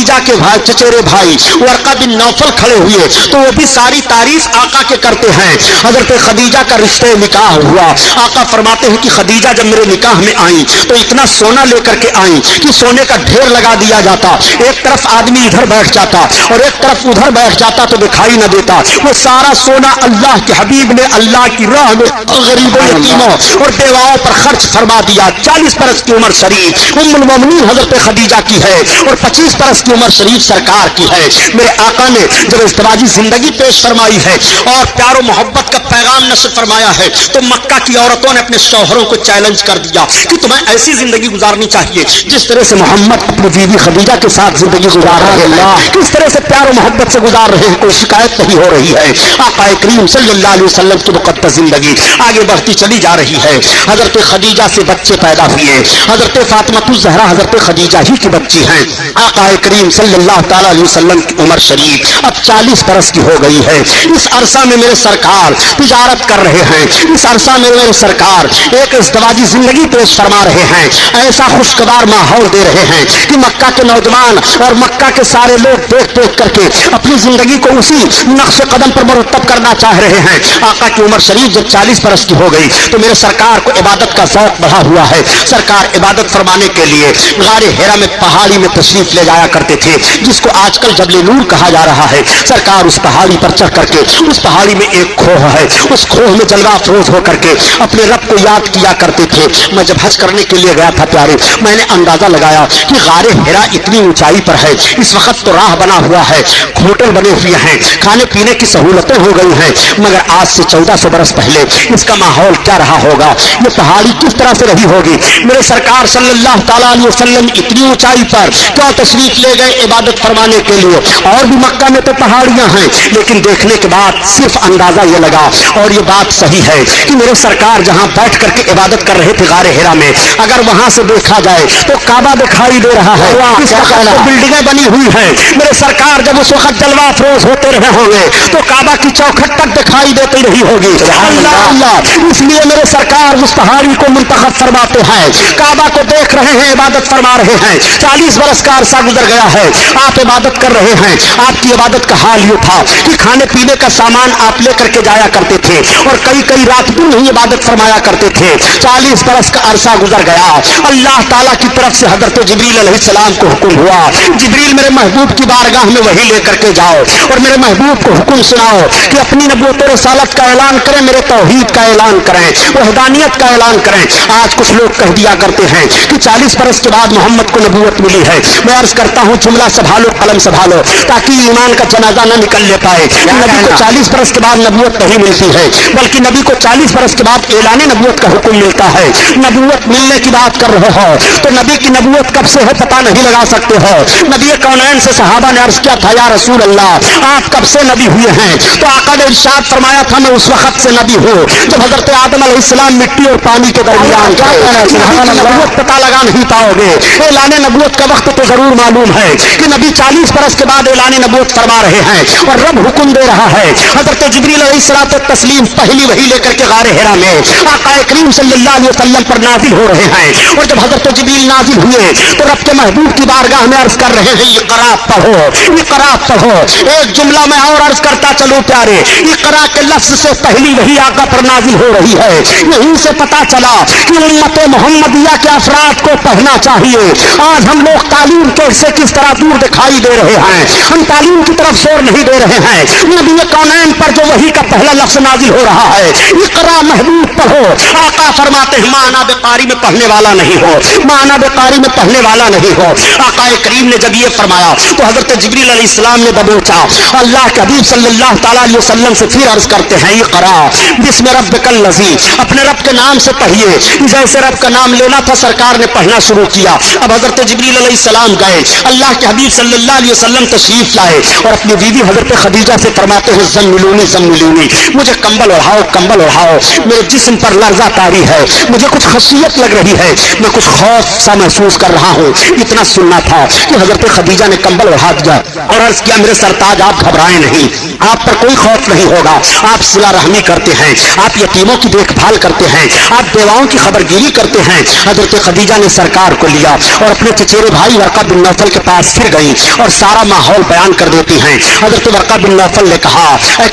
खदीजा के भाई चचेरे भाई वर्का बिन नौफल खड़े हुए तो वो भी सारी तारीफ आका के करते हैं। हजरत खदीजा का रिश्ते निकाह हुआ। आका फरमाते हैं कि खदीजा जब मेरे निकाह में आई तो इतना सोना लेकर के आई कि सोने का ढेर लगा दिया जाता, एक तरफ आदमी इधर बैठ जाता और एक तरफ उधर बैठ जाता तो दिखाई न देता। वो सारा सोना अल्लाह के हबीब ने अल्लाह की राह में गरीबों यतीमों और बेवाओं पर खर्च फरमा दिया। 40 बरस की उम्र शरीफ उम्मुल मोमिनीन हजरत खदीजा की है और 25 बरस की उम्र शरीफ सरकार की है। मेरे आका ने जब इज़्दिवाजी जिंदगी पेश फरमाई है और प्यारो मोहब्बत का पैगाम नशर फरमाया है तो मक्का की औरतों ने अपने शौहरों को चैलेंज कर दिया कि तुम्हें ऐसी जिंदगी गुजारनी चाहिए जिस तरह से मोहम्मद अपनी बीवी खदीजा के साथ जिंदगी गुजार रहे हैं, किस तरह से प्यारो मोहब्बत से गुजार रहे हैं, कोई शिकायत नहीं हो रही है। आका करीम सल्लल्लाहु अलैहि वसल्लम की मुक़द्दस जिंदगी आगे बढ़ती चली जा रही है। हजरत खदीजा से बच्चे पैदा हुए। हजरत फातिमा ज़हरा हजरत खदीजा ही की बच्ची हैं। आका करीम सल्लल्लाहु तआला अलैहि वसल्लम की उम्र शरीफ अब 40 बरस की हो गई है। इस अरसा में मेरे सरकार तिजारत कर रहे हैं। इस अरसा में मेरे सरकार एक इज़्दिवाजी जिंदगी पेश फरमा रहे हैं। ऐसा खुशगवार माहौल दे रहे हैं कि मक्का के नौजवान और मक्का के सारे लोग देख देख करके अपनी जिंदगी को उसी नक्शे कदम पर मुरतब करना चाह रहे हैं। आका की उम्र शरीफ जब 40 बरस की हो गई तो मेरे सरकार को इबादत का शौक बढ़ा हुआ है। सरकार इबादत फरमाने के लिए गारे हेरा में पहाड़ी में तशरीफ ले जाया करते थे, जिसको आजकल जबल नूर कहा जा रहा है। सरकार उस पहाड़ी पर चढ़ करके, उस पहाड़ी में एक खोह है, उस खोह में जलवा अफरोज होकर के अपने रब को याद किया करते थे। मैं जब हज करने के लिए गया था प्यारे, मैंने अंदाजा लगाया कि गारे हेरा इतनी ऊंचाई पर है। इस वक्त तो राह बना हुआ है, होटल बने हुए हैं, खाने पीने की सहूलतें हो गई हैं, मगर आज से 1400 बरस पहले इसका माहौल क्या रहा होगा, ये पहाड़ी किस तरह से रही होगी। मेरे सरकार सल्लल्लाहु तआला अलैहि वसल्लम इतनी ऊंचाई पर क्यों तशरीफ ले गए इबादत फरमाने के लिए। और भी मक्का में तो पहाड़ियां हैं, लेकिन देखने के बाद सिर्फ अंदाजा ये लगा और ये बात सही है कि मेरे सरकार जहां बैठ करके इबादत कर रहे थे गारे हेरा में, अगर वहां से देखा जाए तो काबा दिखाई दे रहा है, बिल्डिंगें बनी हुई हैं। मेरे सरकार जब उस वक्त जलवा अफरोज होते रहे होंगे तो काबा की चौखट तक दिखाई देती रही होगी। अल्लाह अल्लाह, इसलिए मेरे सरकार उस पहाड़ी को मुंतखब फरमाते हैं, काबा को देख रहे हैं, इबादत फरमा रहे हैं। 40 बरस का अरसा गुजर गया है, आप इबादत कर रहे हैं। आपकी इबादत का हाल ये था कि खाने पीने का सामान आप लेकर के जाया करते थे और कई कई रात भी नहीं इबादत फरमाया करते थे। 40 बरस का अरसा गुजर गया। अल्लाह ताला की तरफ से हजरत जिब्रील अलैहिस्सलाम को हुक्म हुआ, जिब्रील मेरे महबूब की बारगाह में वही लेकर के जाओ और मेरे महबूब को हुक्म सुनाओ कि अपनी नबूवत और रिसालत का ऐलान करें, मेरे तौहीद का ऐलान करें, वहदानियत का ऐलान करें। आज कुछ लोग कह दिया करते हैं कि 40 बरस के बाद मोहम्मद को नबूवत मिली है। मैं अर्ज करता हूँ, जुमला संभालो, कलम संभालो, ताकि ईमान का जनाजा न निकल ले पाए। नबी को 40 बरस के बाद नबूवत नहीं मिलती है, बल्कि नबी को 40 बरस के बाद ऐलान नबूवत का हुक्म मिलता है। नबूवत मिलने की बात कर रहे हो तो नबी की नबूवत कब से है पता नहीं लगा सकते हो। नबी कौनैन से सहाबा ने अर्ज किया था, या रसूल अल्लाह आप कब से नबी हुए हैं? तो आका ने इरशाद फरमाया था, मैं उस वक्त से नबी हूँ जब हजरत आदम अलैहिस्सलाम मिट्टी और पानी के दरमियान थे। नबूवत पता लगा नहीं पाओगे, ऐलान नबूवत का वक्त तो जरूर मालूम है कि नबी 40 बरस के बाद ऐलान नबूवत फरमा रहे हैं और रब हुक्म दे रहा है। हजरत जिब्रील अलैहिस्सलाम तस्लीम पहली वही लेकर के गारे हेरा में आका करीम सल्लल्लाहु अलैहि वसल्लम पर नाजिल हो रहे हैं। और जब हजरत जिब्रील नाजिल हुए तो रब के महबूब की बारगाह में अर्ज कर रहे हैं, इक़रा पढ़ो, इक़रा पढ़ो। एक जुमला में और अर्ज करता चलो प्यारे, इक़रा के लफ्ज से पहली वही आका पर नाजिल हो रही है। यहीं से पता चला कि उम्मत मोहम्मदिया के अफराद को पढ़ना चाहिए। आज हम लोग तालीम के से किस तरह दूर दिखाई दे रहे हैं, हम तालीम की तरफ जोर नहीं दे रहे हैं। नबी कौनैन पर जो वही का पहला लफ्ज नाजिल हो रहा है, इक़रा महबूब पढ़ो। आका फरमाते हैं, माना बेकारी में पढ़ने वाला नहीं हो, माना बेकारी में पढ़ने वाला नहीं हो। आका करीम ने जब ये फरमाया तो हजरत जिब्रील अलैहिस्सलाम ने दबोचा। अल्लाह के हबीब सल्लल्लाहु तआला अलैहि वसल्लम से फिर अर्ज करते हैं, इक़रा बिस्मि रब्बिकल लज़ी, अपने रब के नाम से पढ़िए। जैसे रब का नाम लेना था सरकार ने पढ़ना शुरू किया। अब हजरत जिब्रील अलैहिस्सलाम गए, अल्लाह के हबीब सल्लल्लाहु अलैहि वसल्लम तशरीफ लाए और अपनी बीवी हजरत खदीजा से फरमाते हैं, ज़म्मिलूनी ज़म्मिलूनी, मुझे कंबल ओढ़ाओ, कंबल ओढ़ाओ, मेरे जिस्म पर लर्जा तारी है, मुझे कुछ खशियत लग रही है, मैं कुछ खौफ सा महसूस कर रहा हूँ। इतना सुनना था कि हजरत खदीजा ने कंबल ओढ़ा दिया और अर्ज किया, मेरे सरताज आप घबराएं नहीं, आप पर कोई खौफ नहीं होगा। आप सिला रहमी करते हैं, आप यतीमों की देखभाल करते हैं, आप बेवाओं की खबरगिरी करते हैं। हजरत खदीजा ने सरकार को लिया और अपने चचेरे भाई वर्का बिन नौफल के पास पास फिर गई और सारा माहौल बयान कर देती हैं। हजरत वर्का बिन नौफल ने कहा,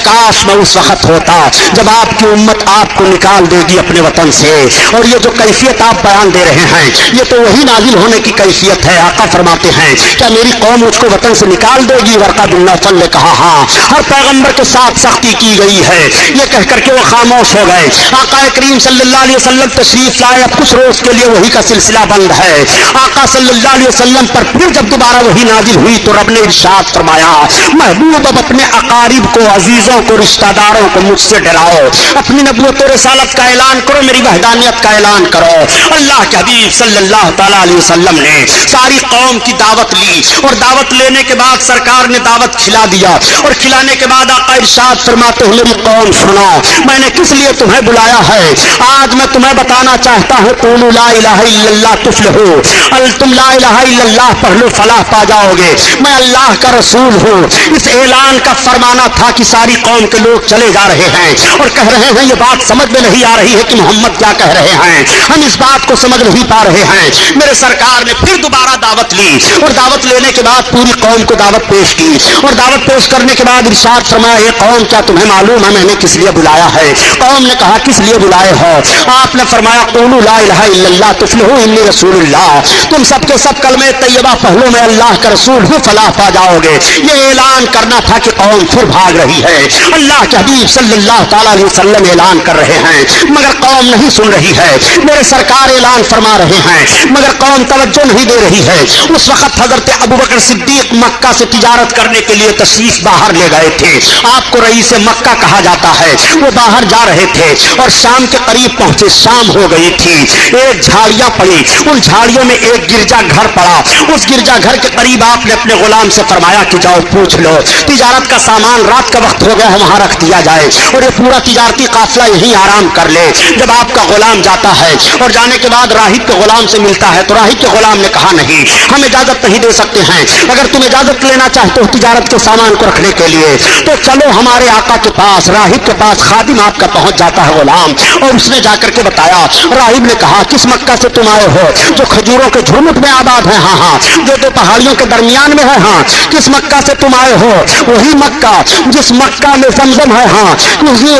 काश मैं उस वक्त होता जब आपकी उम्मत आपको निकाल देगी अपने वतन से, और ये जो कैफियत आप बयान दे रहे हैं ये तो वही नाजिल होने की कैफियत है। आका फरमाते हैं, क्या मेरी कौम मुझको वतन से निकाल देगी? वर्का बिन नौफल ने कहा, हाँ, हर पैगंबर के साथ सख्ती की गई है। ये कह करके वो खामोश हो गए। आका करीम सल्लल्लाहु अलैहि वसल्लम तशरीफ लाए। अब कुछ रोज के लिए वही का सिलसिला बंद है। आका सल्लल्लाहु अलैहि वसल्लम पर फिर जब दोबारा वही नाजिल हुई तो रब ने इरशाद फरमाया, महबूब अब अपने अकारिब को, अजीजों को, रिश्तेदारों को मुझसे डराओ, अपनी नबूवत और रिसालत का ऐलान करो, मेरी वहदानियत का ऐलान करो। अल्लाह के हबीब सल्लल्लाहु तआला अलैहि वसल्लम ने सारी कौम की दावत ली और दावत लेने के बाद सरकार ने दावत खिला दिया और खिलाने के बाद आका इरशाद फरमाते हैं, मेरी कौम सुनो, मैंने किस लिए तुम्हें बुलाया है। आज मैं तुम्हें बताना चाहता हूँ, क़ूलू ला इलाहा इल्लल्लाह तुफ्लिहू, तुम ला इलाहा इल्लल्लाह पढ़ लो फलाह पा जाओगे। मैं अल्लाह का रसूल हूँ। इस ऐलान का फरमाना था कि सारी कौम के लोग चले जा रहे हैं और कह रहे हैं, ये बात समझ में नहीं आ रही है कि मोहम्मद क्या कह रहे हैं, हम इस बात को समझ नहीं पा रहे हैं। मेरे सरकार ने फिर दोबारा दावत ली और दावत लेने के बाद पूरी कौम को दावत पेश की और दावत पेश करने के बाद इरशाद फरमाया, ये कौम क्या तुम्हें मालूम है मैंने किस लिए बुलाया है? कौम ने कहा, किस लिए बुलाए हो? आपने फरमाया, क़ूलू ला इलाहा इल्लल्लाह तुफ्लिहू इन्नी रसूलुल्लाह, तुम सबके सब कलमे तैयबा पढ़ लो, मैं अल्लाह का रसूल हूँ, फलाह पा जाओगे। ये ऐलान करना था कि कौम फिर भाग रही है। अल्लाह के हबीब सल्लल्लाहु तआला अलैहि वसल्लम ऐलान कर रहे हैं मगर कौम नहीं सुन रही है। मेरे सरकार ऐलान फरमा रहे हैं मगर कौम तवज्जो नहीं दे रही है। उस वक्त हजरत अबू बकर सिद्दीक मक्का से तिजारत करने के लिए तशरीफ बाहर ले गए थे। आपको रईस मक्का कहा जाता है। वो बाहर जा रहे थे और शाम के करीब पहुंचे। शाम हो गई थी, एक झाड़ियां पड़ी, उन झाड़ियों में एक गिरजा घर पड़ा। उस गिरजा घर के करीब आपने अपने गुलाम से फरमाया कि जाओ पूछ लो, तिजारत का सामान रात का वक्त हो गया है वहां रख दिया जाए और ये पूरा तिजारती काफिला यहीं आराम कर ले। जब आपका गुलाम जाता है और जाने के बाद राहिब के गुलाम से मिलता है तो राहिब के गुलाम ने कहा, नहीं, हम इजाजत नहीं दे सकते हैं। अगर तुम इजाजत लेना चाहते हो तिजारत के सामान को रखने के लिए तो चलो हमारे आका के पास। राहिब के पास खादिम आपका पहुंच जाता है गुलाम और उसने जाकर के बताया। राहिब ने कहा, किस मक्का से तुम आए हो? जो खजूरों के झुमुट में आबाद है, हाँ हाँ, जो दो पहाड़ियों के दरमियान में है, हाँ। किस मक्का से तुम आए हो? वही मक्का जिस मक्का में जमजम है, हाँ,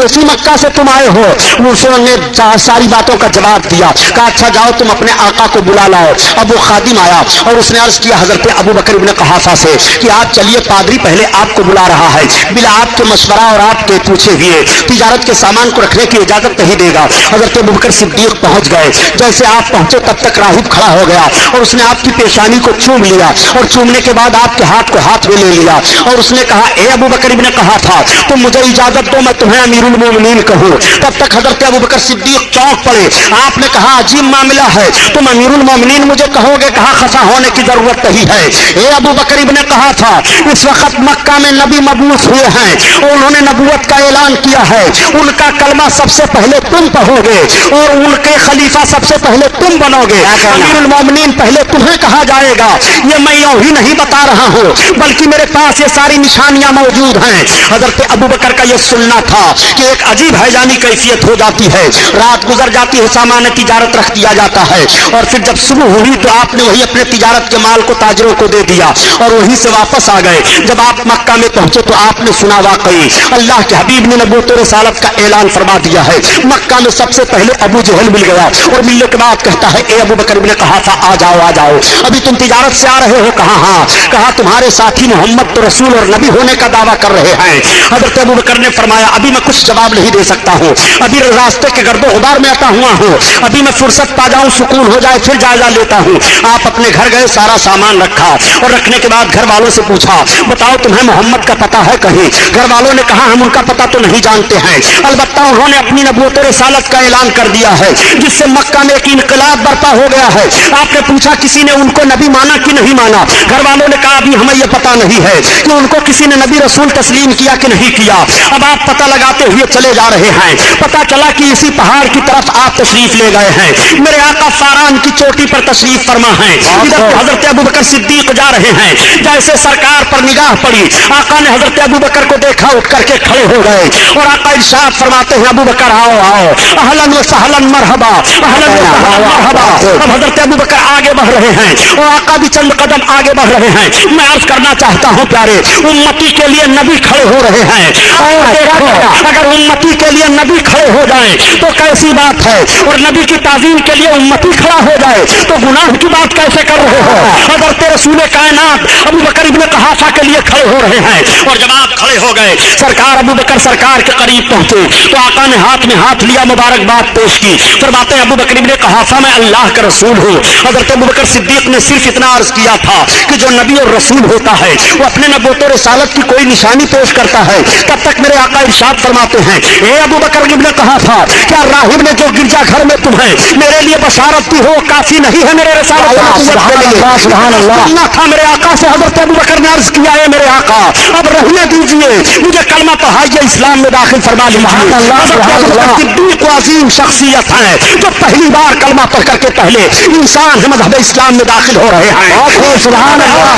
उसी मक्का से तुम आए हो। उसने सारी बातों का जवाब दिया। कहा, अच्छा जाओ तुम अपने आका को बुला लाओ। अब वो खादिम आया और उसने अर्ज किया हजरत अबू बकर इब्न कहाफा से कि आप चलिए, पादरी पहले आपको बुला रहा है, बिना आपके मशवरा और आपके पूछे हुए तिजारत के सामान को रखने की इजाजत नहीं देगा। हजरत अबू बकर सिद्दीक पहुंच गए। जैसे आप पहुंचे तब तक राहिब खड़ा हो गया और उसने आपकी पेशानी को चूम लिया और चूमने के बाद आपके हाथ को हाथ में ले लिया और उसने कहा, ए अबू बकर इब्न कहाफा, तुम मुझे इजाजत दो, मैं तुम्हें अमीरुल मोमिनीन कहूं। तब तक हजरत अबू बकर सिद्दीक चौंक पड़े। आपने कहा, अजीब मामला है, तुम अमीरुल मोमिनीन मुझे कहोगे? कहा, खफा होने की जरूरत नहीं है। ए अबू बकर इब्न कहाफा, इस वक्त मक्का में नबी मबूस हुए हैं और उन्होंने नबूवत का ऐलान किया है। उनका कलमा सबसे पहले तुम पढ़ोगे और उनके खलीफा सबसे पहले तुम बनोगे। अमीरुल मोमिनीन पहले तुम्हें कहा जाएगा। ये मैं यूं ही नहीं बता रहा हूं बल्कि मेरे पास ये सारी निशानियां मौजूद हैं। हजरत अबू बकर का यह सुनना था कि एक अजीब हैजानी कैफियत हो जाती है। रात गुजर जाती है, सामान तिजारत रख दिया जाता है और फिर जब सुबह हुई तो आपने वही अपने तिजारत के माल को ताजरों को दे दिया और वहीं से वापस आ गए। जब आप मक्का में पहुंचे तो आपने सुना, वाकई अल्लाह के हबीब ने नबूवत और रिसालत का ऐलान फरमा दिया है। मक्का में सबसे पहले अबू जहल मिल गया और मिलने के बाद कहता है, ए अबू बकर इब्न कहाफा, आ जाओ आ जाओ, अभी तुम तिजारत से आ रहे हो? कहा, हाँ। कहा, तुम्हारे साथी मोहम्मद तो रसूल और नबी होने का दावा कर रहे हैं। हजरत अबू बकर ने फरमाया, अभी मैं कुछ जवाब नहीं दे सकता हूँ, अभी रास्ते के गर्दो गुबार में आता हुआ हूँ, अभी मैं फुर्सत पा जाऊं, सुकून हो जाए, फिर जायजा लेता हूँ। आप अपने घर गए, सारा सामान रखा और रखने के बाद घर वालों से पूछा, बताओ तुम्हें मोहम्मद का पता है कहीं? घर वालों ने कहा, हम उनका पता तो नहीं जानते हैं, अलबत्ता उन्होंने अपनी नबूवत और रिसालत का ऐलान कर दिया है जिससे मक्का में एक इनकलाब बर्पा हो गया है। आपने पूछा, किसी ने उनको नबी माना कि नहीं माना? घर वालों ने कहा, अभी हमें यह पता नहीं है कि उनको किसी ने नबी रसूल तस्लीम किया कि नहीं किया। अब आप पता लगाते हुए चले जा रहे हैं। पता चला कि इसी पहाड़ की तरफ आप तशरीफ ले गए हैं। मेरे आका फारान की चोटी पर तशरीफ फरमा है। इधर हजरत अबू बकर सिद्दीक जा रहे हैं। जैसे सरकार पर निगाह पड़ी, आका ने हजरत अबू बकर को देखा, उठ करके खड़े हो गए और आका इरशाद फरमाते हैं, अबू बकर आओ आओ, अहलन व सहलन मरहबा, अहलन व सहलन मरहबा। अब हजरत अबू बकर आगे बढ़ रहे हैं और आका भी चंद कदम कदम आगे बढ़ रहे हैं। मैं अर्ज करना चाहता हूं प्यारे, उम्मती के लिए नबी खड़े हो रहे हैं। और देखो, अगर उम्मती के लिए नबी खड़े हो जाए तो कैसी बात है, और नबी की ताजीम के लिए उम्मती खड़ा हो जाए तो गुनाह की बात कैसे कर रहे हो। हज़रत रसूल कायनात अबू बकर इब्ने कुहाफा के लिए खड़े हो रहे हैं, और जब आप खड़े हो गए, सरकार अबू बकर सरकार के करीब पहुंचे तो आका ने हाथ में हाथ लिया, मुबारकबाद पेश की। फरमाते हैं अबू बकर इब्ने कुहाफा मैं अल्लाह का रसूल हूँ। हज़रत अबू बकर सिद्दीक ने सिर्फ इतना अर्ज किया था कि जो नबी और रसूल होता है वो अपने नबूवत और रिसालत की कोई निशानी पेश करता है। तब तक मेरे आका इरशाद फरमाते हैं, ए अबू बकर इब्ने कुहाफा, क्या राहिब ने जो गिरजा घर में तुम्हें मेरे लिए बशारत दी हो काफी नहीं है मेरे रिसालत के लिए? सुनना था मेरे आका से। हज़रत अबू बकर ने अर्ज किया है, मेरे आका अब रहने दीजिए, मुझे कलमा पढ़ाइए, इस्लाम में दाखिल फरमा लीजिए। सिद्दीक अजीम शख्सियत है जो पहली बार कलमा पढ़ करके पहले इंसान है मज़हब इस्लाम में दाखिल हो रहे हैं।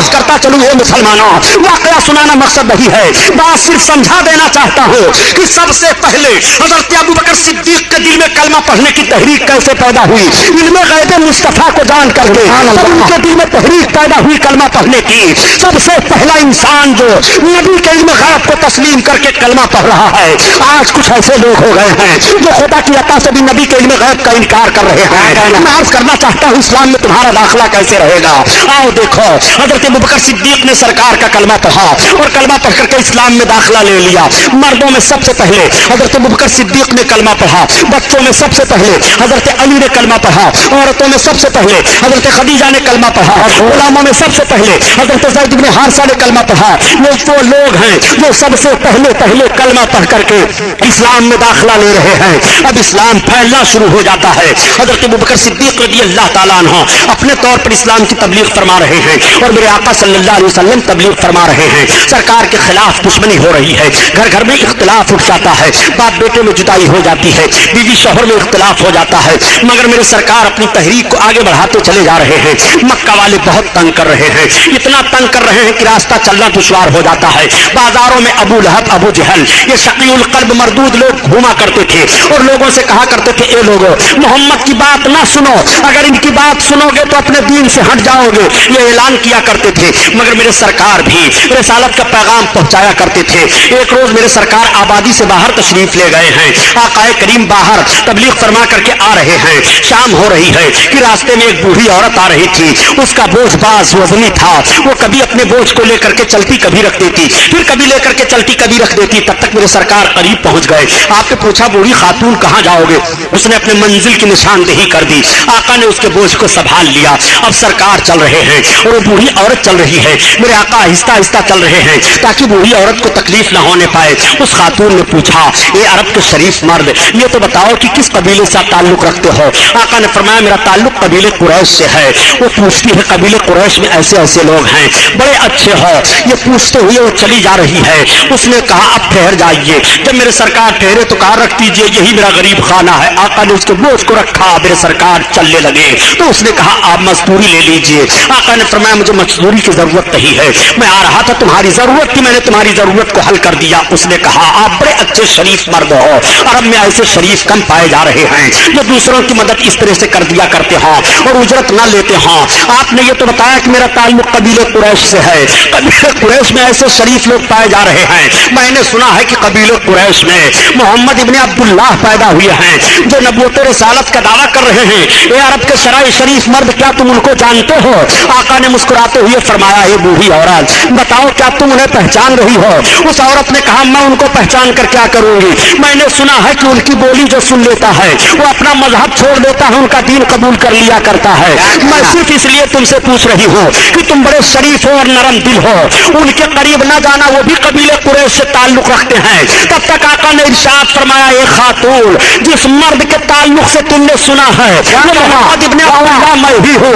करता चलूं ये मुसलमानों, वाकया सुनाना मकसद नहीं है, बात सिर्फ समझा देना चाहता हूँ कि सबसे पहले हज़रत अबू बकर सिद्दीक के दिल में कलमा पढ़ने की तहरीक कैसे पैदा हुई। इल्मे गैब मुस्तफा को जान करके उनके दिल में तहरीक पैदा हुई कलमा पढ़ने की। सबसे पहला इंसान जो नबी के इल्मे गैब को तस्लीम करके कलमा पढ़ रहा है। आज कुछ ऐसे लोग हो गए हैं जो खुदा की अता से भी नबी के इल्मे गैब का इनकार कर रहे हैं। मैं अर्ज करना चाहता हूँ इस्लाम में तुम्हारा दाखिला कैसे रहेगा। आओ देखो, हज़रत अबू बकर सिद्दीक ने सरकार का कलमा पढ़ा और कलमा पढ़ करके इस्लाम में दाखिला ले लिया। मर्दों में सबसे पहले हज़रत अबू बकर सिद्दीक ने कलमा पढ़ा, बच्चों में सबसे पहले हज़रत अली ने कलमा पढ़ा, औरतों में सबसे पहले हज़रत खदीजा ने कलमा पढ़ा, गुलामों में सबसे पहले हज़रत ज़ैद इब्ने हारिसा ने कलमा पढ़ा। ये वो लोग हैं जो सबसे पहले कलमा पढ़ करके इस्लाम में दाखिला ले रहे हैं। अब इस्लाम फैलना शुरू हो जाता है। हज़रत अबू बकर सिद्दीक रज़ी अल्लाह ताला अन्हु अपने तौर पर इस्लाम की तबलीग फरमा रहे हैं और मेरे आका सल्लल्लाहु अलैहि वसल्लम तबलीग फरमा रहे हैं। सरकार के खिलाफ दुश्मनी हो रही है, घर घर में इख्तिलाफ उठ जाता है, बाप बेटे में जुदाई हो जाती है, बीवी शौहर में इख्तिलाफ हो जाता है, मगर मेरे सरकार अपनी तहरीक को आगे बढ़ाते चले जा रहे हैं। मक्का वाले बहुत तंग कर रहे हैं, इतना तंग कर रहे हैं कि रास्ता चलना दुश्वार हो जाता है। बाजारों में अबू लहब, अबू जहल, ये शकीउल कल्ब मरदूद लोग घूमा करते थे और लोगों से कहा करते थे, ए लोगों, मोहम्मद की बात ना सुनो, अगर इनकी बात सुनोगे तो अपने दीन से हट जाओगे, ये ऐलान किया करते थे। मगर मेरे सरकार भी रिसालत का पैगाम पहुंचाया करते थे। एक रोज मेरे सरकार आबादी से बाहर तशरीफ ले गए हैं। आकाए करीम बाहर तबलीग फरमा करके आ रहे हैं। शाम हो रही है कि रास्ते में एक बूढ़ी औरत आ रही थी, उसका बोझ बाज वजनी था। वो कभी अपने बोझ को लेकर के चलती, कभी रख देती, फिर कभी लेकर के चलती, कभी रख देती। तब तक मेरे सरकार करीब पहुंच गए। आपने पूछा, बूढ़ी खातून कहां जाओगे? उसने अपने मंजिल की निशानदेही कर दी। आका ने उसके बोझ को संभाल लिया। अब सरकार चल रहे हैं और वो बूढ़ी औरत चल रही है। मेरे आका आहिस्ता आहिस्ता चल रहे हैं ताकि बूढ़ी औरत को तकलीफ न होने पाए। उस खातून ने पूछा, ये अरब के शरीफ मर्द, ये तो बताओ कि किस कबीले से आप ताल्लुक रखते हो? आका ने फरमाया, मेरा ताल्लुक कबीले कुरैश से है। वो पूछती है, कबीले कुरैश में ऐसे ऐसे लोग हैं, बड़े अच्छे हो। ये पूछते हुए वो चली जा रही है। उसने कहा, अब ठहर जाइए। जब मेरे सरकार ठहरे तो कहा, रख दीजिए, यही मेरा गरीब खाना है। आका ने उसके बोझ को रखा, मेरे सरकार चलने लगे। तो उसने कहा, आप मजदूरी ले लीजिए। आका ने फरमाया, मुझे मजदूरी की जरूरत नहीं है, मैं आ रहा था, तुम्हारी जरूरत थी, मैंने तुम्हारी जरूरत को हल कर दिया। उसने कहा, आप बड़े अच्छे शरीफ मर्द हो, अरब में ऐसे शरीफ कम पाए जा रहे हैं जो दूसरों की मदद इस तरह से कर दिया करते हो और उजरत न लेते हो। आपने ये तो बताया कि मेरा ताल्लुक कबीले कुरैश से है। कबीले कुरैश में ऐसे शरीफ लोग पाए जा रहे हैं। मैंने सुना है कि कबीले कुरैश में मोहम्मद इब्ने अब्दुल्लाह पैदा हुए हैं जो नबूवत रिसालत का दावा कर रहे हैं। ये अरब के सराय शरीफ मर्द, क्या तुम उनको जानते हो? आका ने मुस्कुराते हुए फरमाया, ये बूढ़ी औरत, बताओ क्या तुम उन्हें पहचान रही हो? उस औरत ने कहा, मैं उनको पहचान कर क्या करूंगी? मैंने सुना है कि उनकी बोली जो सुन लेता है वो अपना मजहब छोड़ देता है, उनका दीन कबूल कर लिया करता है। मैं सिर्फ इसलिए तुमसे पूछ रही हूँ कि तुम बड़े शरीफ हो और नरम दिल हो। उनके करीब न जाना, वो भी कबीले कुरैश से ताल्लुक रखते हैं। तब तक आका ने इरशाद फरमाया, ये खातून, जिस मर्द के ताल्लुक से तुमने सुना है मोहम्मद इब्ने अब्दुल्लाह मैं ही हूँ,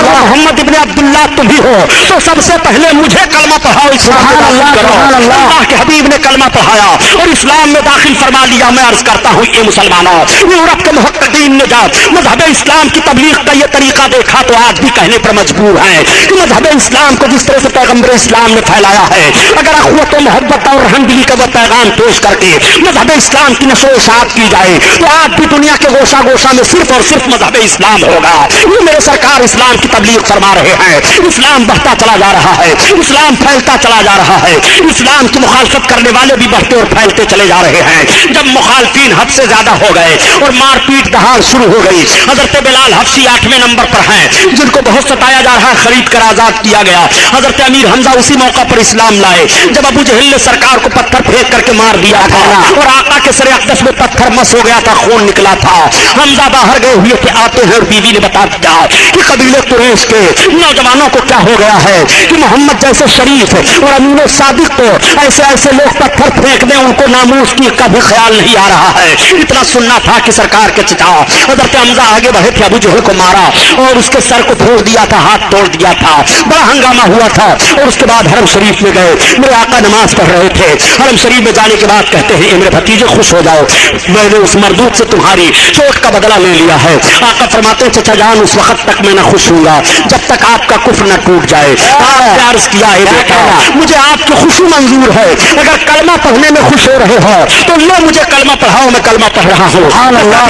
मोहम्मद इब्ने अब्दुल्लाह तुम ही हो, तो सबसे पहले मुझे कलमा पढ़ाओ, इस्लाम में दाखिल करो। अल्लाह के हबीब ने कलमा पढ़ाया और इस्लाम में दाखिल फरमा लिया। मैं अर्ज करता हूँ, ये मुसलमानों, यूरोप के मुहक्किकीन ने जब मजहब इस्लाम की तबलीग का ये तरीका देखा तो आज भी कहने पर मजबूर है कि मजहब इस्लाम को जिस तरह से पैगंबर इस्लाम ने फैलाया है। अगर अखवत व मोहब्बत और रहमदिली का वो पैगाम पेश करके मजहब इस्लाम की नशो इशाअत की जाए तो आज भी दुनिया के गोशा गोशा में सिर्फ और सिर्फ मजहब इस्लाम होगा। ये मेरे सरकार इस्लाम की तबलीग फरमा रहे हैं। इस्लाम बढ़ता चला जा रहा है, इस्लाम फैलता चला जा रहा है, इस्लाम की मुखालफत करने वाले भी बढ़ते और फैलते चले जा रहे हैं। जब मुखालफीन हद से ज्यादा हो गए और मारपीट दहाड़ शुरू हो गई, हजरत बिलाल हफ्सी 8वें नंबर पर हैं, जिनको बहुत सताया जा रहा है, खरीद कर आजाद किया गया। हजरत अमीर हमजा उसी मौका पर इस्लाम लाए जब अबू जहल ने सरकार को पत्थर फेंक करके मार दिया था और आका के सरे अक़दस में पत्थर मस हो गया था, खून निकला था। हमजा बाहर गए हुए थे, आते हैं और बीवी ने बता दिया कि कबीले कुरैश के नौजवानों को क्या हो गया है कि मोहम्मद जैसे शरीफ और अमीन सादिक को ऐसे ऐसे लोग पत्थर फेंक दें, उनको नामूस की का भी ख्याल नहीं आ रहा है। इतना सुनना था कि सरकार के चचा हजरत हमजा आगे बढ़े थे, अबू जहल को मारा और उसके सर को फोड़ दिया था, हाथ तोड़ दिया था, बड़ा हंगामा हुआ था। और उसके बाद हरम शरीफ में गए, मेरे आका नमाज पढ़ रहे थे। हरम शरीफ में जाने के बाद कहते हैं, मेरे भतीजे खुश हो जाओ, मैंने उस मरदूत से तुम्हारी चोट का बदला ले लिया है। आका फरमाते हैं, चचा जान उस वक्त तक मैं न खुश हूँगा जब तक आपका कुफ्र न टूट जाए। आपने अर्ज किया है, बेटा मुझे आपकी खुशी मंजूर है, अगर कलमा पढ़ने में खुश हो रहे हो तो लो मुझे कलमा पढ़ाओ, मैं कलमा पढ़ रहा हूँ।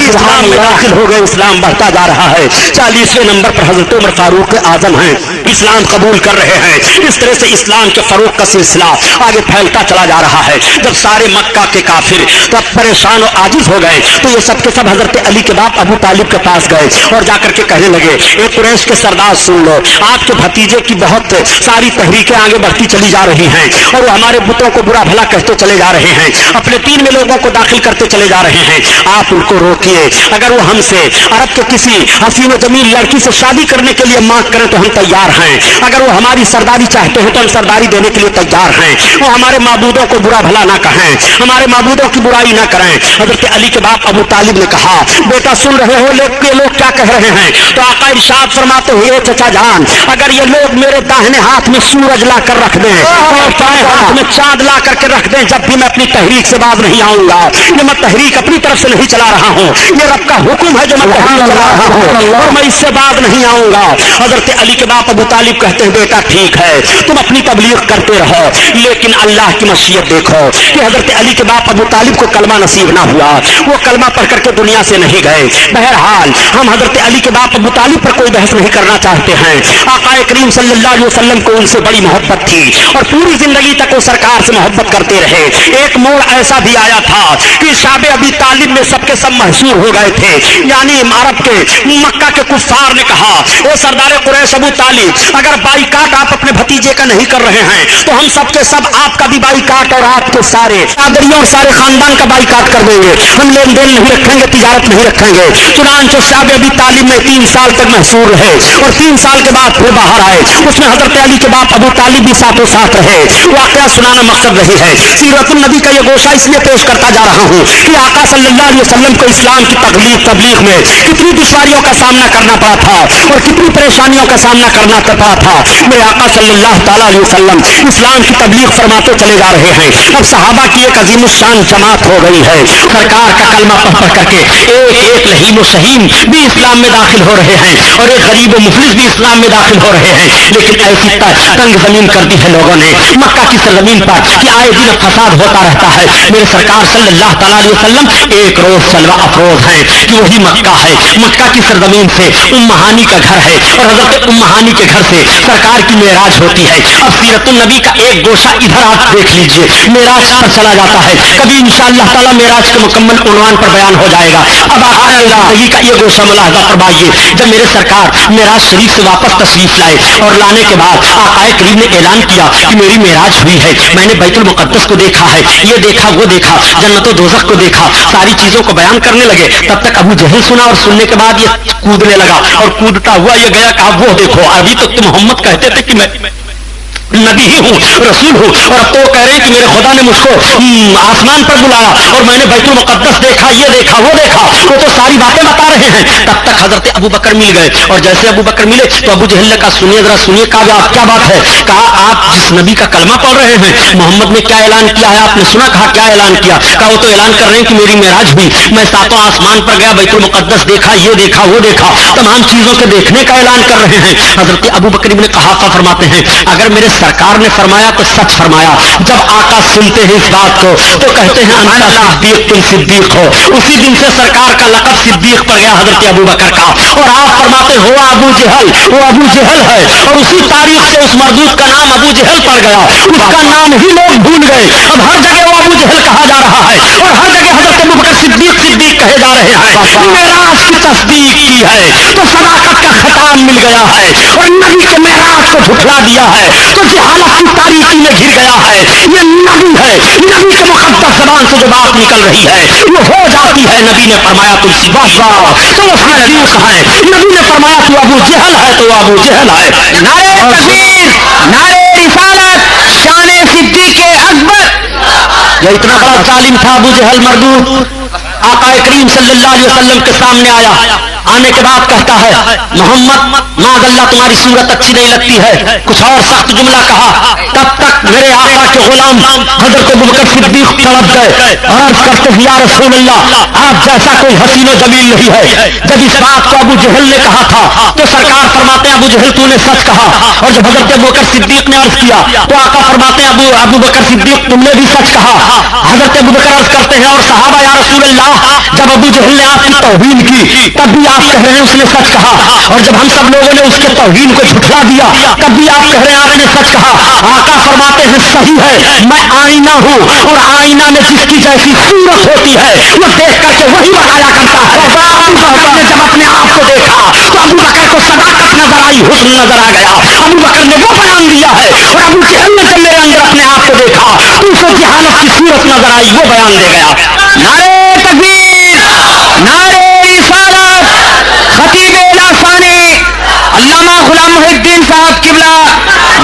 इस्लाम में दाखिल हो गए, इस्लाम बढ़ता जा रहा है। 40वें नंबर पर हजरत उमर फारूक आजम हैं, इस्लाम कबूल कर रहे हैं। इस तरह से इस्लाम के फरोग का सिलसिला आगे फैलता चला जा रहा है। जब सारे मक्का के काफिर तब परेशान और आजिज हो गए तो ये सब के सब हजरत अली के बाप अबू तालिब के पास गए और जाकर के कहने लगे, ए कुरैश के सरदार सुन लो, आपके भतीजे की बहुत सारी तहरीकें आगे बढ़ती चली जा रही हैं और वो हमारे बुतों को बुरा भला कहते चले जा रहे हैं, अपने तीन में लोगों को दाखिल करते चले जा रहे हैं। आप उनको रोकिए, अगर वो हमसे अरब के किसी हसीन जमील लड़की से शादी करने के लिए मांग करें तो हम तैयार हैं, अगर वो हमारी सरदारी चाहते हैं तो हम सरदारी देने के लिए तैयार हैं। वो हमारे माबूदों को बुरा भला ना कहें, हमारे माबूदों की बुराई ना करें। हजरत अली के बाप अबू तालिब ने कहा, बेटा सुन रहे हो लोग क्या कह रहे हैं? तो आका इरशाद फरमाते हुए, चचा जान अगर ये लोग मेरे दाहिने हाथ में सूरज ला कर रख दें और बाएं हाथ में चांद ला करके रख दें, जब भी मैं अपनी तहरीक से बाज नहीं आऊंगा। ये मैं तहरीक अपनी तरफ से नहीं चला रहा हूँ, ये रब का हुक्म है जो मैं तहरीक चला रहा हूँ और मैं इससे बाज नहीं आऊंगा। हजरत अली के बाप अबू तालिब कहते हैं, बेटा ठीक है तुम अपनी तबलीग करते रहो, लेकिन अल्लाह की मशीयत देखो कि हजरत अली के बाप अबू तालिब को कलमा नसीब ना हुआ, वो कलमा पढ़ करके दुनिया से नहीं गए। बहरहाल हम हजरत अली के बाप अबू तालिब पर कोई बहस नहीं करना चाहते हैं। आका करीम सल्लल्लाहु अलैहि वसल्लम को उनसे बड़ी मोहब्बत थी और पूरी जिंदगी तक वो सरकार से मोहब्बत करते रहे। एक मोड़ ऐसा भी आया था कि शाबे अबी तालिब में सबके सब महसूर हो गए थे, यानी अरब के मक्का के कुफ्फार ने कहा, ओ सरदार कुरैश अबू तालिब, अगर बाईकाट आप अपने भतीजे का नहीं कर रहे हैं तो हम सबके सब आपका भी बाईकाट और आपके सारे सादरियों और सारे खानदान का बाईकाट कर देंगे। हम लेन देन नहीं रखेंगे, तिजारत नहीं रखेंगे। चुनांचे शाबे अबी तालिब में 3 साल तक महसूर रहे और 3 साल के बाद फिर बाहर आए। उसमें हजरत अली के बाप अबू तालिब भी साथों साथ रहे। वाकया सुनाना मकसद नहीं है, सीरतुन नबी का ये गोशा इसलिए पेश करता जा रहा हूँ कि आका सल्लल्लाहु अलैहि वसल्लम को इस्लाम की तबलीग में कितनी दुश्वारियों का सामना करना पड़ा था और कितनी परेशानियों का सामना करना पड़ा था। मेरे आका सल्लल्लाहु अलैहि वसल्लम इस्लाम की तबलीग फरमाते चले जा रहे हैं। अब सहाबा की एक अजीम शान जमात हो गई है, सरकार का कलमा पढ़ करके एक लहीम व शहीन भी इस्लाम में दाखिल हो रहे हैं और एक गरीब व मुफलिस भी इस्लाम में दाखिल हो रहे हैं। लेकिन ऐसी तंग जमीन कर दी है लोगों ने मक्का की सरजमीन पर कि आए दिन फसाद होता रहता है। मेरे सरकार सल्लल्लाहु अलैहि वसल्लम एक रोज सलवा अफरोज है कि वही मक्का है, मक्का की सरजमीन से उम्महानी का घर है और हजरत उम्महानी के घर से सरकार की मेराज होती है। अब सीरतुन नबी का एक गोशा इधर आप देख लीजिए, मेराज पर चला जाता है, कभी इंशाअल्लाह ताला मेराज के मुकम्मल उन्वान पर बयान हो जाएगा। अब आका जिंदगी का ये गोशा मुलाहजा फरमाइए, जब मेरे सरकार मेराज शरीफ से वापस तशरीफ लाए और लाने के बाद आका करीम ने ऐलान किया कि मेरी मेराज हुई है, मैंने बैतुल मुकद्दस को देखा है, ये देखा वो देखा, जन्नत व दोज़ख को देखा, सारी चीजों को बयान करने लगे। तब तक अबू जहल सुना और सुनने के बाद ये कूदने लगा और कूदता हुआ ये गया, कहा वो देखो अभी तक तो मोहम्मद कहते थे कि मैं नबी ही हूँ, रसूल हूँ, और अब तो कह रहे हैं कि मेरे खुदा ने मुझको आसमान पर बुलाया और मैंने बैतुल मुकद्दस देखा, ये देखा वो देखा, वो तो सारी बातें बता रहे हैं। तब तक हजरत अबू बकर मिल गए और जैसे अबू बकर मिले तो अबू जहल ने कहा, सुनिए जरा सुनिए, कहा क्या बात है? कहा आप जिस नबी का कलमा पढ़ रहे हैं मोहम्मद ने क्या ऐलान किया है आपने सुना? कहा क्या ऐलान किया? कहा वो तो ऐलान कर रहे हैं कि मेरी मेराज हुई, मैं 7 आसमान पर गया, बैतुल मुकद्दस देखा, ये देखा वो देखा, तमाम चीजों के देखने का ऐलान कर रहे हैं। हजरत अबू बकर इब्ने क़हाफ़ा फरमाते हैं, अगर मेरे सरकार سرکار نے فرمایا تو سچ فرمایا. جب آقا سنتے ہیں اس بات کو تو کہتے ہیں انت صدیق، تم صدیق ہو. اسی دن سے سرکار کا لقب صدیق پڑ گیا حضرت ابو بکر کا. اور آپ فرماتے ہو ابو جہل، وہ ابو جہل ہے. اور اسی تاریخ سے اس مردود کا نام ابو جہل پڑ گیا. اس کا نام ہی لوگ بھول گئے. اب ہر جگہ وہ ابو جہل کہا جا رہا ہے اور ہر جگہ حضرت ابو بکر صدیق صدیق کہے جا رہے ہیں. معراج کی تصدیق کی ہے تو صداقت کا ختام مل گیا ہے اور نبی کے معراج کو جھٹلا دیا ہے تو جہالت کی تاریکی میں گر گیا ہے. یہ نبی ہے، نبی کے مقدس زبان سے جو بات نکل رہی ہے وہ ہو جاتی ہے. نبی نے فرمایا تم صدیق تو وہ صدیق ہے. نبی نے فرمایا تو ابو جہل ہے تو ابو جہل ہے. نعرہ تکبیر، نعرہ رسالت، شان صدیق اکبر. یہ اتنا بڑا ظالم تھا ابو جہل مردود. آقا کریم صلی اللہ علیہ وسلم کے سامنے آیا. آنے کے بعد کہتا ہے محمد معاذ اللہ تمہاری صورت اچھی نہیں لگتی ہے. کچھ اور سخت جملہ کہا. تب تک میرے آقا کے غلام حضرت ابوبکر صدیق تڑپ گئے. عرض کرتے ہیں یا رسول اللہ آپ جیسا کوئی حسین و جمیل نہیں ہے. جب اس بات کو ابو جہل نے کہا تھا تو سرکار فرماتے ہیں ابو جہل تو نے سچ کہا. اور جب حضرت ابوبکر صدیق نے عرض کیا تو آقا فرماتے ہیں ابوبکر صدیق تم نے بھی سچ کہا. حضرت ابوبکر عرض کرتے ہیں اور صحابہ یا رسول اللہ جب ابو جہل نے آپ کی توہین کی تب بھی آپ کہہ رہے ہیں اس نے سچ کہا. اور جب ہم سب لوگوں نے اس کے توہین کو جھٹلا دیا تب بھی آپ کہہ رہے ہیں آپ نے سچ کہا. آقا فرماتے ہیں صحیح ہے میں آئینہ ہوں اور آئینہ میں جس کی جیسی صورت ہوتی ہے وہ دیکھ کر کے وہی بتایا کرتا ہے. ابو بکر نے جب اپنے آپ کو دیکھا تو ابو بکر کو صداقت نظر آئی، حسن نظر آ گیا. ابو بکر نے وہ بیان دیا ہے اور ابو جہل نے جب میرے اندر اپنے آپ کو دیکھا تو اسے جہالت کی صورت نظر آئی، وہ بیان دے گیا. نعرہ تکبیر، نعرہ رسالت، خطیب لاثانی علامہ غلام محی الدین صاحب قبلہ.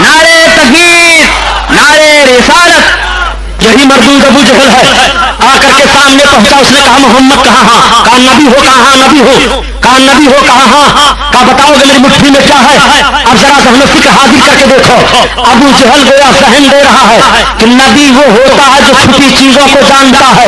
نعرہ تکبیر، نعرہ رسالت. یہی مردود ابو جہل ہے. آ کر کے سامنے پہنچا. اس نے کہا محمد کہاں؟ ہاں. کہا نبی ہو؟ کہا ہاں نبی ہو. کہا نبی ہو؟ کہا ہاں. کہا بتاؤ گے میری مٹھی میں کیا ہے؟ اب ذرا ذہن و فکر حاضر کر کے دیکھو. ابو جہل گویا ذہن دے رہا ہے کہ نبی وہ ہوتا ہے جو چھپی چیزوں کو جانتا ہے.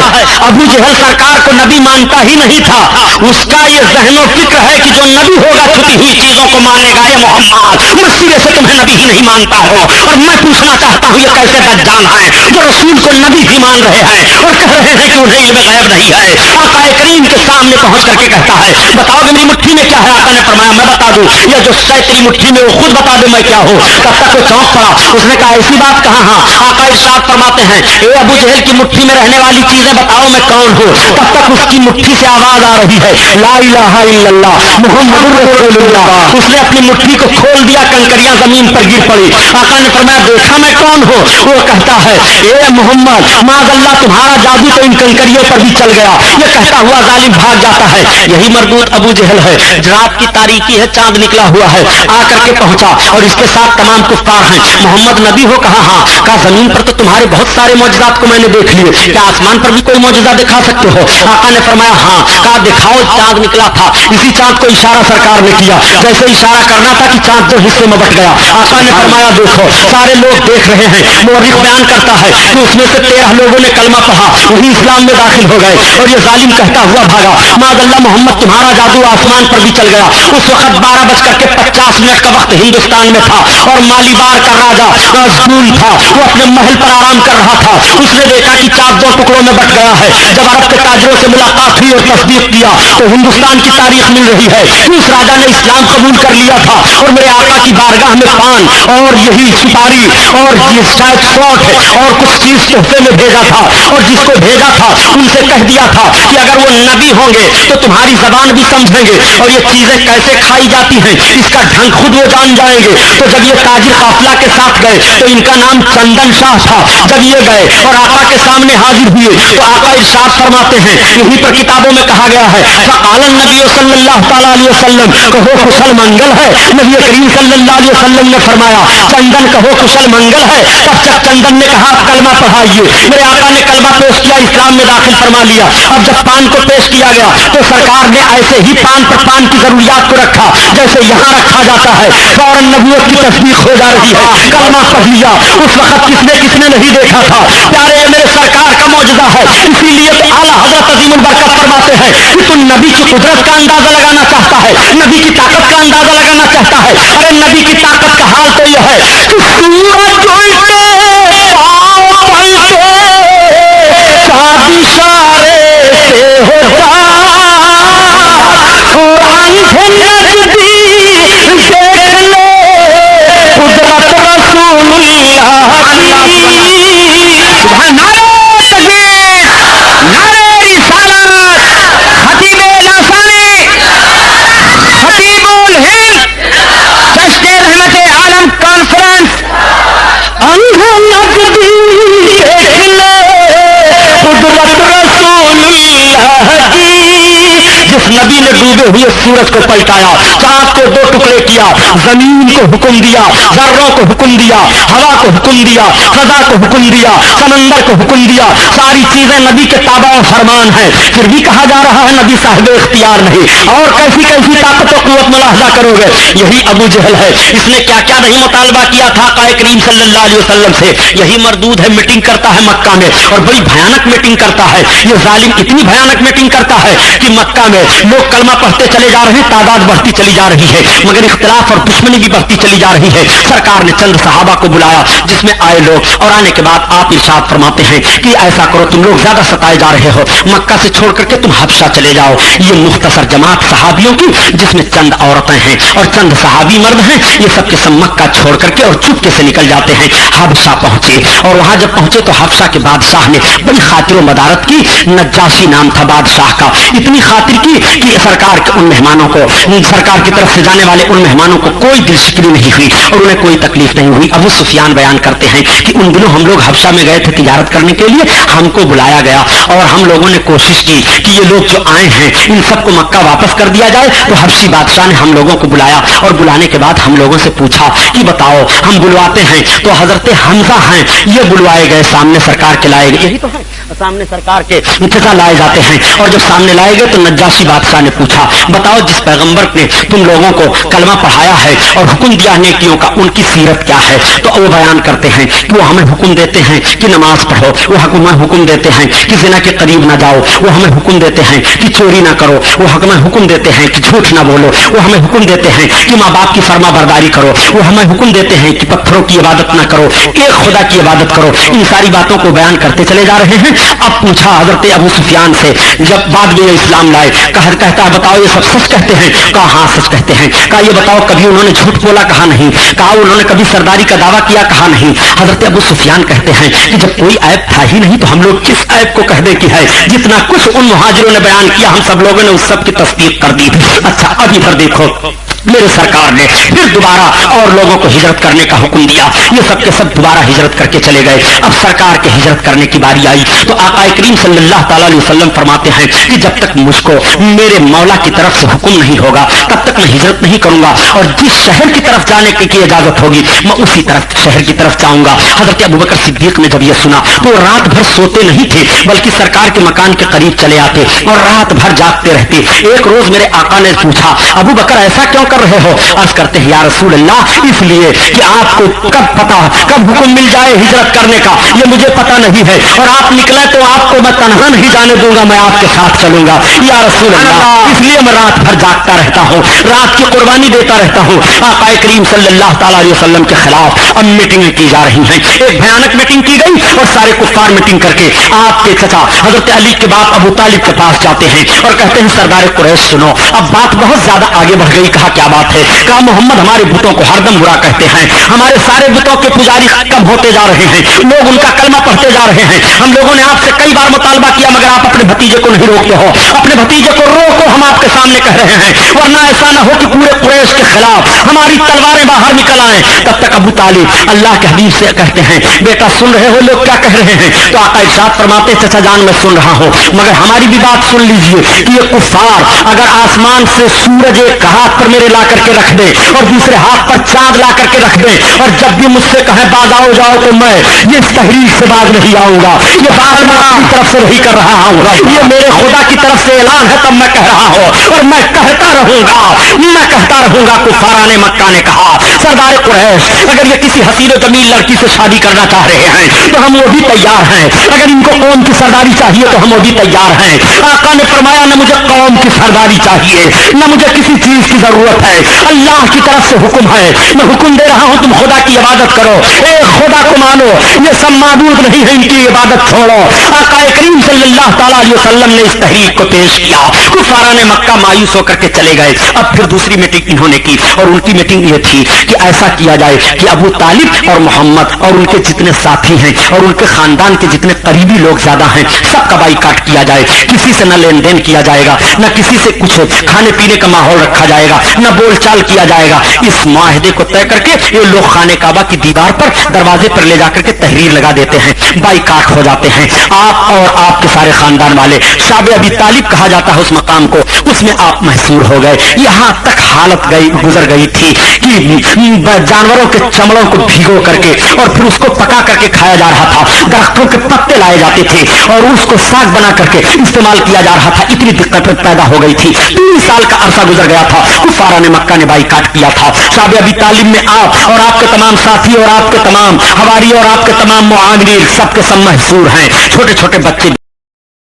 ابو جہل سرکار کو نبی مانتا ہی نہیں تھا. اس کا یہ ذہن و فکر ہے کہ جو نبی ہوگا چھپی ہوئی چیزوں کو مانے گا. یہ محمد میں سرے سے تمہیں نبی ہی نہیں مانتا ہوں اور میں پوچھنا چاہتا ہوں یہ کیسے دجال ہیں جو رسول کو نبی بھی مان رہے ہیں اور کہہ رہے ہیں کہ انہیں علم غیب نہیں ہے. آقا کریم کے سامنے پہنچ کر کے کہتا ہے بتاؤ گے میری مٹھی میں کیا ہے؟ آقا نے فرمایا میں بتا دوں یا جو شے تیری مٹھی میں وہ خود بتا دے میں کیا ہوں. تب تک وہ چونک پڑا. اس نے کہا ایسی بات کہاں؟ ہاں. آقا ارشاد فرماتے ہیں اے ابو جہل کی مٹھی میں رہنے والی چیزیں بتاؤ میں کون ہوں. تب تک اس کی مٹھی سے آواز آ رہی ہے لا الہ الا اللہ محمد رسول اللہ. اس نے اپنی مٹھی کو کھول دیا، کنکریاں زمین پر گر پڑی. آقا نے فرمایا دیکھا میں کون ہوں؟ وہ کہتا ہے اے محمد معاذ اللہ تمہارا جادو تو ان کنکریوں پر بھی چل گیا. یہ کہتا ہوا ظالم بھاگ جاتا ہے. یہی مردود ابو جہل ہے. رات کی تاریکی ہے، چاند نکلا ہوا ہے. آ کر کے پہنچا اور اس کے ساتھ تمام کفار ہیں. محمد نبی ہو؟ کہا ہاں. کہا زمین پر تو تمہارے بہت سارے معجزات کو میں نے دیکھ لیے، کیا آسمان پر بھی کوئی معجزہ دکھا سکتے ہو؟ آقا نے فرمایا ہاں. کہا دکھاؤ. چاند نکلا تھا. اسی چاند کو اشارہ سرکار نے کیا جیسے اشارہ کرنا تھا کہ چاند دو حصے میں بٹ گیا. آقا نے فرمایا دیکھو سارے لوگ دیکھ رہے ہیں. مورخ بیان کرتا ہے کہ اس میں سے 13 لوگوں نے کلمہ پڑھا، وہی اسلام میں داخل ہو گئے اور یہ ظالم کہتا ہوا بھاگا معاذ اللہ محمد تمہارا جادو آسمان پر بھی چل گیا. اس وقت 12:50 کا وقت ہندوستان میں تھا اور مالیبار کا راجا اسکول تھا. وہ اپنے محل پر آرام کر رہا تھا. اس نے دیکھا کہ چاند 2 ٹکڑوں میں بٹ گیا ہے. جب عرب کے تاجروں سے ملاقات ہوئی اور تصدیق کیا تو ہندوستان کی تاریخ مل رہی ہے. اس راجا نے اسلام قبول کر لیا تھا اور میرے آقا کی بارگاہ میں پان اور یہی سپاری اور شاید کوٹ اور کچھ چیز تحفے میں بھیجا تھا. اور جس کو بھیجا تھا ان سے کہہ دیا تھا کہ اگر وہ نبی ہوں گے تو تمہاری زبان بھی سمجھیں گے اور یہ چیزیں کیسے کھائی جاتی ہیں اس کا ڈھنگ خود وہ جان جائیں گے. تو جب یہ تاجر قافلہ کے ساتھ گئے تو ان کا نام چندن شاہ تھا. جب یہ گئے اور آقا کے سامنے حاضر ہوئے تو آقا ارشاد فرماتے ہیں یہیں پر کتابوں میں کہا گیا ہے فقال النبی صلی اللہ تعالیٰ علیہ وسلم کہو کشل منگل ہے. نبی کریم صلی اللہ علیہ وسلم نے فرمایا چندن کہو کشل منگل ہے. تب جب چندن نے کہا کلمہ پڑھائیے. میرے آقا نے کلمہ پیش کیا، اسلام میں داخل فرما لیا. اب جب پان کو پیش کیا گیا تو سرکار نے ایسے ہی پان پر پان کی ضروریات کو رکھا جیسے یہاں رکھا جاتا ہے. فوراً نبوت کی تصدیق ہو جا رہی ہے. کلمہ پڑھ لیا. اس وقت کس نے نہیں دیکھا تھا. پیارے میرے سرکار کا معجزہ ہے. اسی لیے تو اعلیٰ حضرت عظیم البرکت فرماتے ہیں کہ تم نبی کی قدرت کا اندازہ لگانا چاہتا ہے، نبی کی طاقت کا اندازہ لگانا چاہتا ہے. ارے نبی کی طاقت کا حال تو یہ ہے کہ سورج جو डूबे हुए सूरज को पलटाया, चांद को दो टुकड़े किया, जमीन को हुक्म दिया, जर्रों को हुक्म दिया, हवा को हुक्म दिया, फजा को हुक्म दिया, समंदर को हुक्म दिया, सारी चीजें नबी के ताबा और फरमान है, फिर भी कहा जा रहा है नबी साहिब इख्तियार नहीं। और कैसी कैसी ताकत और कुव्वत मुलाहजा करोगे। यही अबू जहल है, इसने क्या क्या नहीं मुतालबा किया था काए करीम सल्लल्लाहु अलैहि वसल्लम से। यही मरदूद है, मीटिंग करता है मक्का में और बड़ी भयानक मीटिंग करता है। ये जालिम इतनी भयानक मीटिंग करता है कि मक्का में लोग कलमा पढ़ते चले जा रहे हैं, तादाद बढ़ती चली जा रही है, मगर इख्तिलाफ और दुश्मनी भी बढ़ती चली जा रही है। सरकार ने चंद सहाबा को बुलाया जिसमें आए लोग, और आने के बाद आप इरशाद फरमाते हैं कि ऐसा करो, तुम लोग ज्यादा सताए जा रहे हो, मक्का से छोड़ करके तुम हबशा चले जाओ। ये मुख्तसर जमात सहाबियों की जिसमें चंद औरतें हैं और चंद सहाबी मर्द हैं, ये सब के सब मक्का छोड़ करके और चुपके से निकल जाते हैं। हबशा पहुंचे और वहां जब पहुंचे तो हबशा के बादशाह ने बड़ी खातिर मदारत की, नज्जाशी नाम था बादशाह का, इतनी खातिर की कि सरकार के उन मेहमानों को, सरकार की तरफ से जाने वाले उन मेहमानों को कोई दिलशिकनी नहीं हुई और उन्हें कोई तकलीफ नहीं हुई। अबू सुफियान बयान करते हैं कि उन दिनों हम लोग हबशा में गए थे तिजारत करने के लिए, हमको बुलाया गया और हम लोगों ने कोशिश की कि ये लोग जो आए हैं इन सबको मक्का वापस कर दिया जाए। तो हबशी बादशाह ने हम लोगों को बुलाया और बुलाने के बाद हम लोगों से पूछा कि बताओ, हम बुलवाते हैं तो हजरत हमजा हैं, ये बुलवाए गए, सामने सरकार के लाए गए, यही तो है, सामने सरकार के इंतजार लाए जाते हैं। और जब सामने लाए गए तो नज्जाशी बादशाह ने पूछा, बताओ जिस पैगंबर ने तुम लोगों को कलमा पढ़ाया है और हुक्म दिया नेकियों का, उनकी सीरत क्या है। तो वो बयान करते हैं कि वो हमें हुक्म देते हैं कि नमाज पढ़ो, वो हमें हुक्म देते हैं कि ज़िना के करीब ना जाओ, वो हमें हुक्म देते हैं कि चोरी ना करो, वो हमें हुक्म देते हैं कि झूठ ना बोलो, वो हमें हुक्म देते हैं कि माँ बाप की फर्मा बरदारी करो, वो हमें हुक्म देते हैं कि पत्थरों की इबादत ना करो, एक खुदा की इबादत करो। इन सारी बातों को बयान करते चले जा रहे हैं। अब पूछा हजरत अबू सुफियान से, जब बाद में इस्लाम लाए, कहता है बताओ ये सब सच कहते हैं? कहा हाँ सच कहते हैं। कहा ये बताओ कभी उन्होंने झूठ बोला? कहा नहीं। कहा उन्होंने कभी सरदारी का दावा किया? कहा नहीं। हजरत अबू सुफियान कहते हैं कि जब कोई ऐप था ही नहीं तो हम लोग किस ऐप को कह दे कि है, जितना कुछ उन मुहाजिरों ने बयान किया हम सब लोगों ने उस सब की तस्दीक कर दी। अच्छा अब इधर देखो, मेरे सरकार ने फिर दोबारा और लोगों को हिजरत करने का हुक्म दिया, ये सब के सब दोबारा हिजरत करके चले गए। अब सरकार के हिजरत करने की बारी आई तो आका करीम सल्लल्लाहु अलैहि वसल्लम फरमाते हैं कि जब तक मुझको मेरे मौला की तरफ से हुक्म नहीं होगा तब तक मैं हिजरत नहीं करूंगा, और जिस शहर की तरफ जाने की इजाजत होगी मैं उसी तरफ शहर की तरफ जाऊंगा। हजरत अबू बकर सिद्दीक ने जब यह सुना तो रात भर सोते नहीं थे, बल्कि सरकार के मकान के करीब चले आते और रात भर जागते रहते। एक रोज मेरे आका ने पूछा, अबू बकर ऐसा क्यों कर रहे हो? अर्ज करते हैं या रसूल अल्लाह, इसलिए कि आपको कब पता, कब हुक्म मिल जाए हिजरत करने का ये मुझे पता नहीं है, और आप निकले तो आपको मैं तन्हा नहीं जाने दूंगा, मैं आपके साथ चलूंगा या रसूल अल्लाह, इसलिए मैं रात भर जागता रहता हूँ, रात की कुर्बानी देता रहता हूँ। आका करीम सल्लल्लाहु अलैहि वसल्लम के खिलाफ अब मीटिंग की जा रही हैं। एक भयानक मीटिंग की गई और सारे कुफ्फार मीटिंग करके आपके चचा हजरत अली के बाप अबू तालिब के पास जाते हैं और कहते हैं सरदार कुरैश सुनो, अब बात बहुत ज्यादा आगे बढ़ गई। कहा क्या बात है? कहा मोहम्मद हमारे बुतों को हरदम बुरा कहते हैं, हमारे सारे बुतों के पुजारी कम होते जा रहे हैं, लोग उनका कलमा पढ़ते जा रहे हैं, हम लोगों ने आपसे कई बार मुतालबा किया मगर आप अपने भतीजे को नहीं रोकते हो, अपने भतीजे को रोको, हम आपके सामने कह रहे हैं, वरना ऐसा ना हो कि पूरे कुरैश के खिलाफ हमारी तलवारें बाहर निकल आए। तब तक अबू तालिब अल्लाह के हबीब से कहते हैं, बेटा सुन रहे हो लोग क्या कह रहे हैं? तो आका इरशाद फरमाते, चचा जान मैं सुन रहा हूं, मगर हमारी भी बात सुन लीजिए कि ये कुफ्फार अगर आसमान से सूरज एक हाथ पर मेरे ला करके रख दे और दूसरे हाथ पर चांद ला करके रख दे, और जब भी मुझसे कहे बाज आओ जाओ तो मैं ये इस तहरीर से बाज नहीं आऊंगा, ये बात मैं अपनी तरफ से नहीं कर रहा हूं, ये मेरे खुदा की तरफ से ऐलान है, तब मैं कह रहा हूं और मैं कहता रहूंगा, मैं कहता रहूंगा। कुफाराने मक्का ने कहा, सरदार कुरैश अगर ये किसी हसीन जमील लड़की से शादी करना चाह रहे हैं तो हम वो भी तैयार हैं, अगर इनको कौम की सरदारी चाहिए तो हम वो भी तैयार हैं। आका ने फरमाया न मुझे कौम की सरदारी चाहिए, न मुझे किसी चीज की जरूरत है, अल्लाह की तरफ से हुक्म है, मैं हुक्म दे रहा हूं तुम खुदा की इबादत करो, एक खुदा को मानो, ये सब माबूद नहीं है, इनकी इबादत छोड़ो। आका करीम सल्लल्लाहु अलैहि वसल्लम ने इस तहरीक को पेश किया, कुफाराने मक्का मायूस होकर के चले गए। अब फिर दूसरी मीटिंग इन्होंने की और उनकी मीटिंग ये थी कि ऐसा किया जाए कि अबू तालिब और मोहम्मद और उनके जितने साथी हैं और उनके खानदान के जितने करीबी लोग ज्यादा हैं सबका बाइकाट किया जाए, किसी से न लेन देन किया जाएगा, न किसी से कुछ खाने पीने का माहौल रखा जाएगा, न نہ بول چال کیا جائے گا. اس معاہدے کو طے کر کے یہ لوگ خانہ کعبہ کی دیوار پر دروازے پر لے جا کر کے تحریر لگا دیتے ہیں, بائیکاٹ ہو جاتے ہیں. آپ اور آپ کے سارے خاندان والے, شعب ابی طالب کہا جاتا ہے اس مقام کو, اس میں آپ محصور ہو گئے. یہاں تک حالت گزر گئی تھی کہ جانوروں کے چمڑوں کو بھگو کر کے اور پھر اس کو پکا کر کے کھایا جا رہا تھا. درختوں کے پتے لائے جاتے تھے اور اس کو ساگ بنا کر کے استعمال کیا جا رہا تھا. اتنی دقت پیدا ہو گئی تھی. 3 سال کا عرصہ گزر گیا تھا. کفارہ نے مکہ نے بائیکاٹ کیا تھا. شعب ابی طالب میں آپ اور آپ کے تمام ساتھی اور آپ کے تمام حواری اور آپ کے تمام معاونین سب کے سب محصور ہیں. چھوٹے چھوٹے بچے